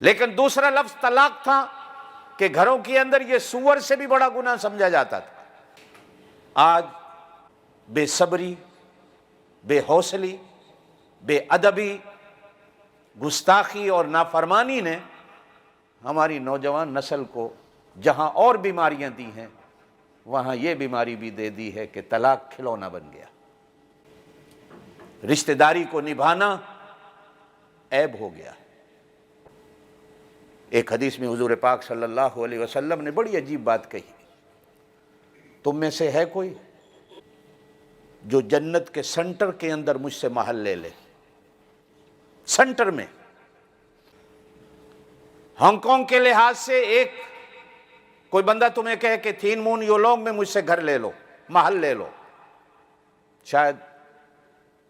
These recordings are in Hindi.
लेकिन दूसरा लफ्ज तलाक था कि घरों के अंदर यह सूअर से भी बड़ा गुनाह समझा जाता था। आज बेसब्री, बेहौसली, बेअदबी, गुस्ताखी और नाफरमानी ने हमारी नौजवान नस्ल को जहां और बीमारियां दी हैं वहां यह बीमारी भी दे दी है कि तलाक खिलौना बन गया। रिश्तेदारी को निभाना ऐब हो गया। एक हदीस में हुजूर पाक सल्लल्लाहु अलैहि वसल्लम ने बड़ी अजीब बात कही, तुम में से है कोई जो जन्नत के सेंटर के अंदर मुझसे महल ले ले। सेंटर में, हांगकांग के लिहाज से एक कोई बंदा तुम्हें कहे कि 3 मून योलोंग में मुझसे घर ले लो, महल ले लो, शायद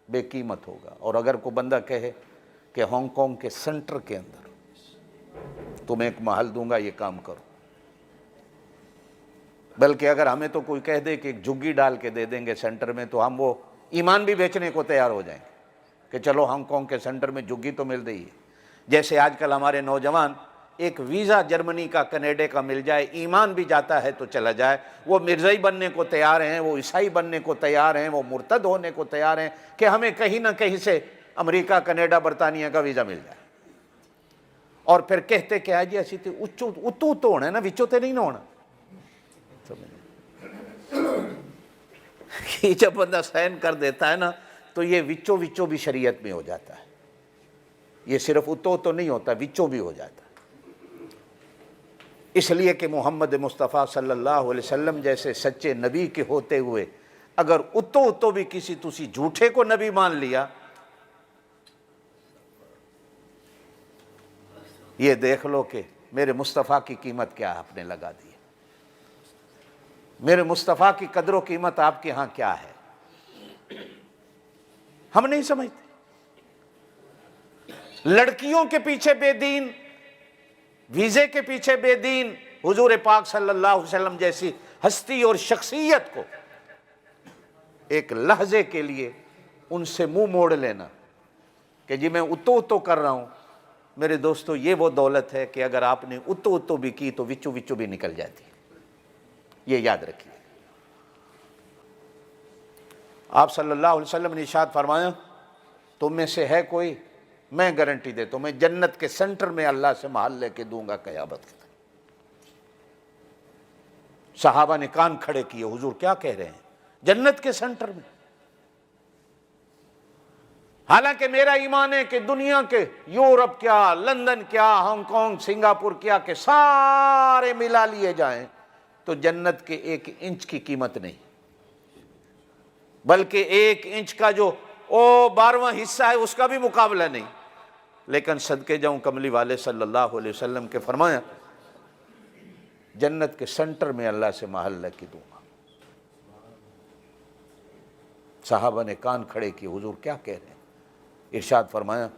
बेकीमत होगा। और अगर कोई बंदा कहे कि हांगकांग के सेंटर के अंदर तुम्हें एक महल दूंगा, ये काम करो। बल्कि अगर हमें तो कोई कह दे कि एक झुग्गी डाल के दे देंगे सेंटर में, तो हम वो ईमान भी बेचने को तैयार हो जाएंगे कि चलो हांगकांग के सेंटर में झुग्गी तो मिल रही है। जैसे आजकल हमारे नौजवान एक वीज़ा जर्मनी का, कनाडा का मिल जाए, ईमान भी जाता है तो चला जाए, वो मिर्ज़ाई बनने को तैयार हैं, वो ईसाई बनने को तैयार हैं, वो मुर्तद होने को तैयार हैं कि हमें कहीं ना कहीं से अमेरिका, कनाडा, बरतानिया का वीज़ा मिल जाए। और फिर कहते क्या है जी, असी तो उत्तू तो होना है ना, विचों तो नहीं ना होना। ये जब बंदा सहन कर देता है ना, तो ये विचों विचों भी शरीयत में हो जाता है। ये सिर्फ उत्तो तो नहीं होता, विचों भी हो जाता है। इसलिए कि मोहम्मद मुस्तफ़ा सल्लल्लाहु अलैहि वसल्लम जैसे सच्चे नबी के होते हुए अगर उत्तो उत्तो भी किसी तुसी झूठे को नबी मान लिया, ये देख लो कि मेरे मुस्तफ़ा की कीमत क्या आपने लगा दी है, मेरे मुस्तफ़ा की कदर कीमत आपके यहां क्या है, हम नहीं समझते। लड़कियों के पीछे बेदीन, वीजे के पीछे बेदीन, हुजूर पाक सल्लल्लाहु अलैहि वसल्लम जैसी हस्ती और शख्सियत को एक लहजे के लिए उनसे मुंह मोड़ लेना कि जी मैं उत्तो उत्तो कर रहा हूं। मेरे दोस्तों, ये वो दौलत है कि अगर आपने उत्तो उत्तो भी की तो विचों विचों भी निकल जाती है, ये याद रखिए। आप सल्लल्लाहु अलैहि वसल्लम ने इरशाद फरमाया, तुम में से है कोई, मैं गारंटी देता हूं, मैं जन्नत के सेंटर में अल्लाह से महल लेके दूंगा क़यामत के दिन। सहाबा ने कान खड़े किए, हुजूर क्या कह रहे हैं, जन्नत के सेंटर में? हालांकि मेरा ईमान है कि दुनिया के यूरोप क्या, लंदन क्या, हांगकांग, सिंगापुर क्या के सारे मिला लिए जाएं तो जन्नत के 1 इंच की कीमत नहीं, बल्कि 1 इंच का जो 12वां हिस्सा है उसका भी मुकाबला नहीं। लेकिन सदके जाऊं कमली वाले सल्लल्लाहु अलैहि वसल्लम के फरमाया, जन्नत के सेंटर में अल्लाह से महल लेके दूंगा। साहबा ने कान खड़े किए, हुजूर क्या कह रहे हैं? इरशाद फरमाया,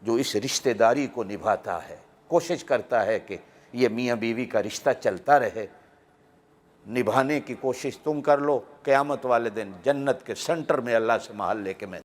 जो इस रिश्तेदारी को निभाता है, कोशिश करता है कि ये मियाँ बीवी का रिश्ता चलता रहे, निभाने की कोशिश तुम कर लो, क़यामत वाले दिन जन्नत के सेंटर में अल्लाह से महल लेके मैं